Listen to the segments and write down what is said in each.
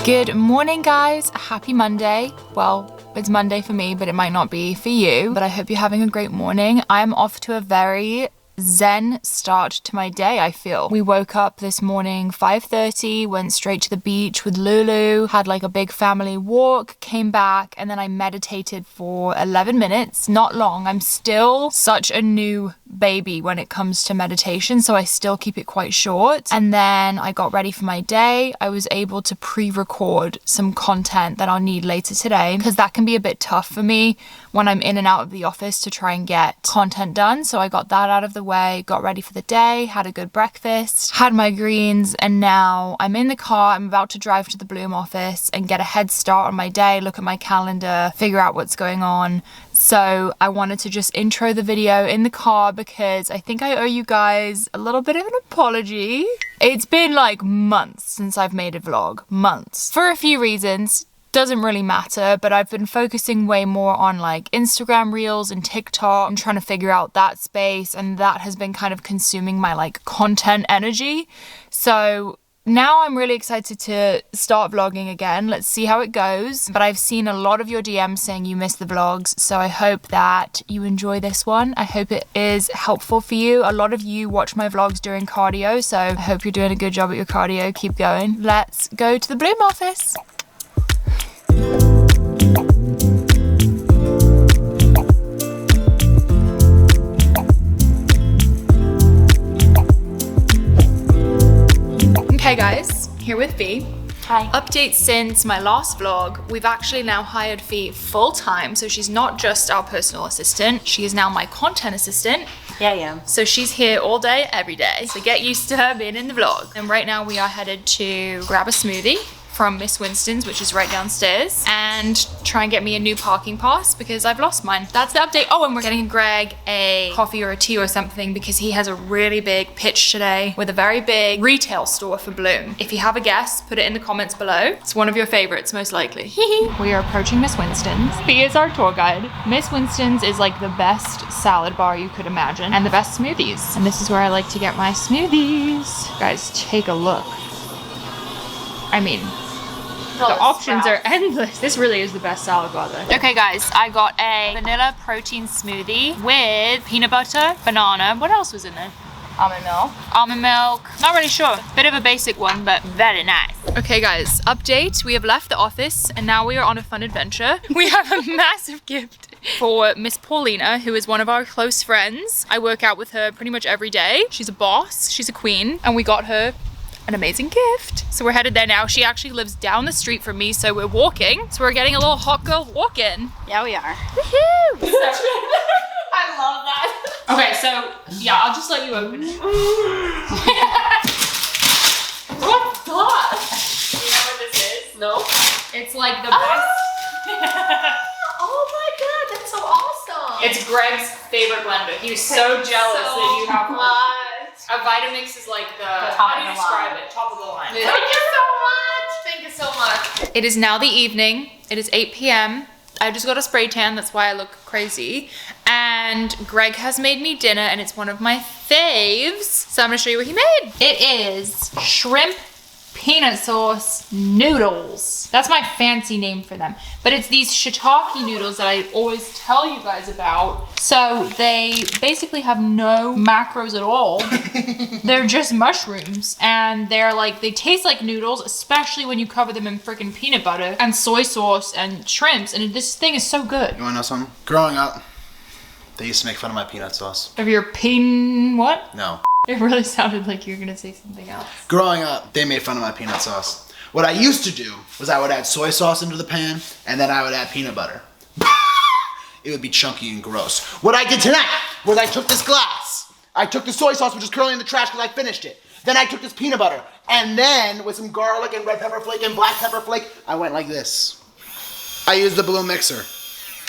Good morning, guys. Happy Monday. Well, it's Monday for me, but it might not be for you. But I hope you're having a great morning. I'm off to a very zen start to my day, I feel. We woke up this morning 5:30, went straight to the beach with Lulu, had like a big family walk, came back, and then I meditated for 11 minutes. Not long. I'm still such a new baby when it comes to meditation, so I still keep it quite short. And then I got ready for my day. I was able to pre-record some content that I'll need later today, because that can be a bit tough for me when I'm in and out of the office to try and get content done. So I got that out of the way, got ready for the day, had a good breakfast, had my greens, and now I'm in the car. I'm about to drive to the Bloom office and get a head start on my day, look at my calendar, figure out what's going on. So I wanted to just intro the video in the car because I think I owe you guys a little bit of an apology. It's been like months since I've made a vlog, months, for a few reasons. Doesn't really matter, but I've been focusing way more on like Instagram Reels and TikTok and trying to figure out that space, and that has been kind of consuming my like content energy. So now I'm really excited to start vlogging again. Let's see how it goes. But I've seen a lot of your DMs saying you miss the vlogs, so I hope that you enjoy this one. I hope it is helpful for you. A lot of you watch my vlogs during cardio, so I hope you're doing a good job at your cardio. Keep going. Let's go to the Bloom office. Okay guys, here with Fee. Hi. Update since my last vlog. We've actually now hired Fee full-time, so she's not just our personal assistant, she is now my content assistant. Yeah, I am. So she's here all day, every day. So get used to her being in the vlog. And right now we are headed to grab a smoothie from Miss Winston's, which is right downstairs, and try and get me a new parking pass because I've lost mine. That's the update. Oh, and we're getting Greg a coffee or a tea or something because he has a really big pitch today with a very big retail store for Bloom. If you have a guess, put it in the comments below. It's one of your favorites, most likely. We are approaching Miss Winston's. He is our tour guide. Miss Winston's is like the best salad bar you could imagine and the best smoothies. And this is where I like to get my smoothies. Guys, take a look. I mean, the options are endless. This really is the best salad bar though. Okay guys, I got a vanilla protein smoothie with peanut butter, banana. What else was in there? Almond milk. Almond milk. Not really sure. Bit of a basic one, but very nice. Okay guys, update. We have left the office and now we are on a fun adventure. We have a massive gift for Miss Paulina, who is one of our close friends. I work out with her pretty much every day. She's a boss, she's a queen, and we got her an amazing gift. So we're headed there now. She actually lives down the street from me, so we're walking. So we're getting a little hot girl walk-in. Yeah, we are. Woohoo! I love that. Okay, so yeah, I'll just let you open it. What's that? Do you know what this is? No. It's like the best. Oh my god, that's so awesome. It's Greg's favorite blender. He was so jealous that you have one. A Vitamix is like the how do you describe it? Top of the line. Thank you so much. Thank you so much. It is now the evening. It is 8 p.m. I just got a spray tan, that's why I look crazy. And Greg has made me dinner and it's one of my faves. So I'm gonna show you what he made. It is shrimp peanut sauce noodles. That's my fancy name for them. But it's these shiitake noodles that I always tell you guys about. So they basically have no macros at all. They're just mushrooms. And they're like, they taste like noodles, especially when you cover them in freaking peanut butter and soy sauce and shrimps. And this thing is so good. You wanna know something? Growing up, they used to make fun of my peanut sauce. Of your what? No. It really sounded like you were gonna say something else. Growing up, they made fun of my peanut sauce. What I used to do was I would add soy sauce into the pan, and then I would add peanut butter. It would be chunky and gross. What I did tonight was I took this glass, I took the soy sauce, which is currently in the trash because I finished it. Then I took this peanut butter, and then with some garlic and red pepper flake and black pepper flake, I went like this. I used the Bloom mixer.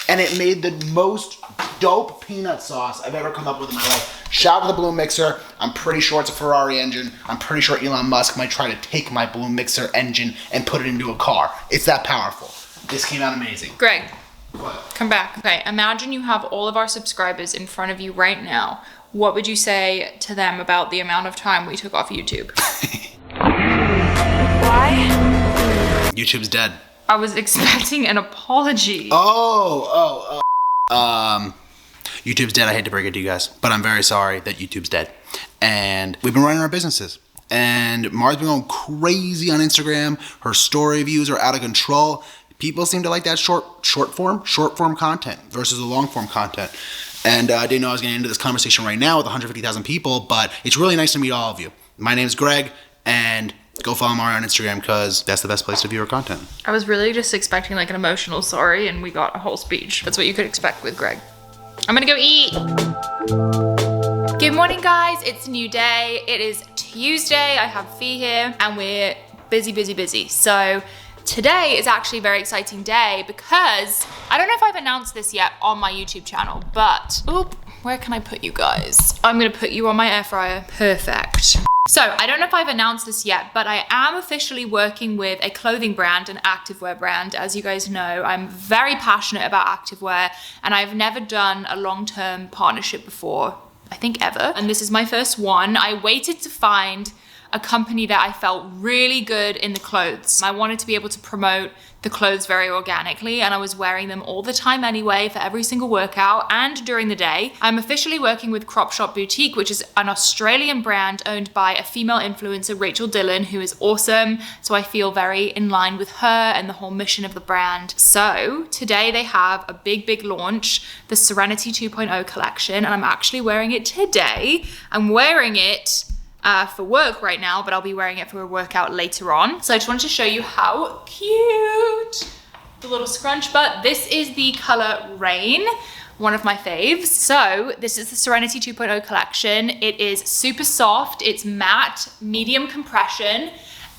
and it made the most dope peanut sauce I've ever come up with in my life. Shout out to the Bloom Mixer. I'm pretty sure it's a Ferrari engine. I'm pretty sure Elon Musk might try to take my Bloom Mixer engine and put it into a car. It's that powerful. This came out amazing. Greg, What? come back. Okay, imagine you have all of our subscribers in front of you right now. What would you say to them about the amount of time we took off YouTube? Why? YouTube's dead. I was expecting an apology. YouTube's dead. I hate to break it to you guys, but I'm very sorry that YouTube's dead. And we've been running our businesses. And Mara's been going crazy on Instagram. Her story views are out of control. People seem to like that short form content versus the long form content. And I didn't know I was getting into this conversation right now with 150,000 people, but it's really nice to meet all of you. My name's Greg, and go follow Mara on Instagram because that's the best place to view her content. I was really just expecting like an emotional sorry, and we got a whole speech. That's what you could expect with Greg. I'm gonna go eat. Good morning, guys. It's a new day. It is Tuesday. I have Fee here, and we're busy. So today is actually a very exciting day because I don't know if I've announced this yet on my YouTube channel, but where can I put you guys? I'm gonna put you on my air fryer. Perfect. So I don't know if I've announced this yet, but I am officially working with a clothing brand, an activewear brand. As you guys know, I'm very passionate about activewear, and I've never done a long-term partnership before, I think ever. And this is my first one. I waited to find a company that I felt really good in the clothes. I wanted to be able to promote the clothes very organically, and I was wearing them all the time anyway for every single workout and during the day. I'm officially working with Crop Shop Boutique, which is an Australian brand owned by a female influencer, Rachel Dillon, who is awesome. So I feel very in line with her and the whole mission of the brand. So today they have a big launch, the Serenity 2.0 collection, and I'm actually wearing it today. I'm wearing it for work right now, but I'll be wearing it for a workout later on. So I just wanted to show you how cute the little scrunch, but this is the color Rain, one of my faves. So this is the Serenity 2.0 collection. It is super soft, it's matte, medium compression,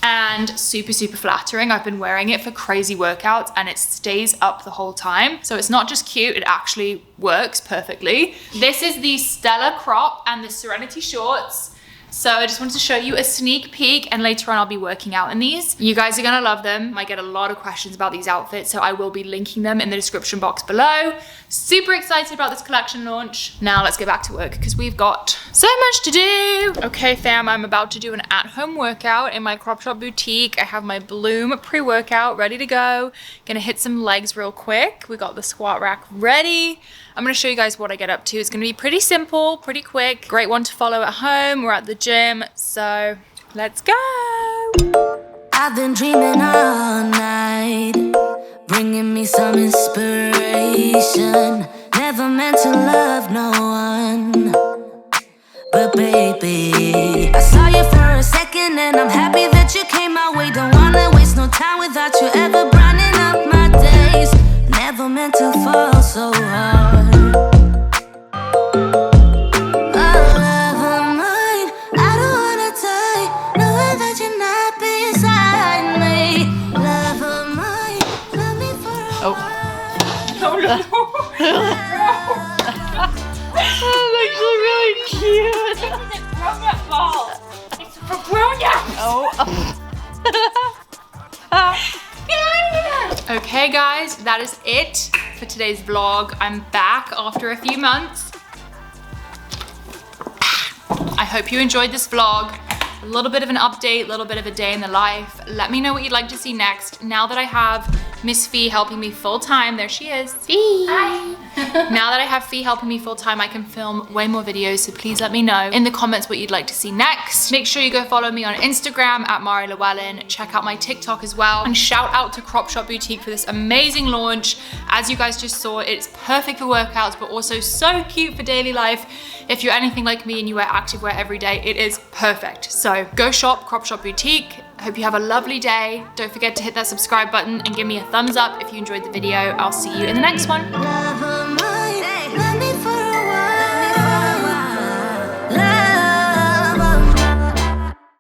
and super flattering. I've been wearing it for crazy workouts and it stays up the whole time. So it's not just cute, it actually works perfectly. This is the Stella crop and the Serenity shorts. So I just wanted to show you a sneak peek, and later on I'll be working out in these. You guys are gonna love them. I get a lot of questions about these outfits, so I will be linking them in the description box below. Super excited about this collection launch. Now let's get back to work because we've got so much to do. Okay fam, I'm about to do an at-home workout in my Crop Shop Boutique. I have my Bloom pre-workout ready to go. Gonna hit some legs real quick. We got the squat rack ready. I'm gonna show you guys what I get up to. It's gonna be pretty simple, pretty quick. Great one to follow at home. We're at the gym, so let's go. I've been dreaming all night, bringing me some inspiration. Never meant to love no one, but baby, I saw you for a second and I'm happy that you came my way. Don't wanna waste no time without you ever brightening up my days. Never meant to fall so hard. That's actually really cute. It's a grown-up ball. It's for grown-ups. Get out of here. Okay guys, that is it for today's vlog. I'm back after a few months. I hope you enjoyed this vlog. A little bit of an update, a little bit of a day in the life. Let me know what you'd like to see next. Now that I have Miss Fee helping me full time, there she is. Fee. Hi. Now that I have Fee helping me full time, I can film way more videos, so please let me know in the comments what you'd like to see next. Make sure you go follow me on Instagram at Llewellyn. Check out my TikTok as well. And shout out to Crop Shop Boutique for this amazing launch. As you guys just saw, it's perfect for workouts, but also so cute for daily life. If you're anything like me and you wear activewear every day, it is perfect. So go shop Crop Shop Boutique. I hope you have a lovely day. Don't forget to hit that subscribe button and give me a thumbs up if you enjoyed the video. I'll see you in the next one.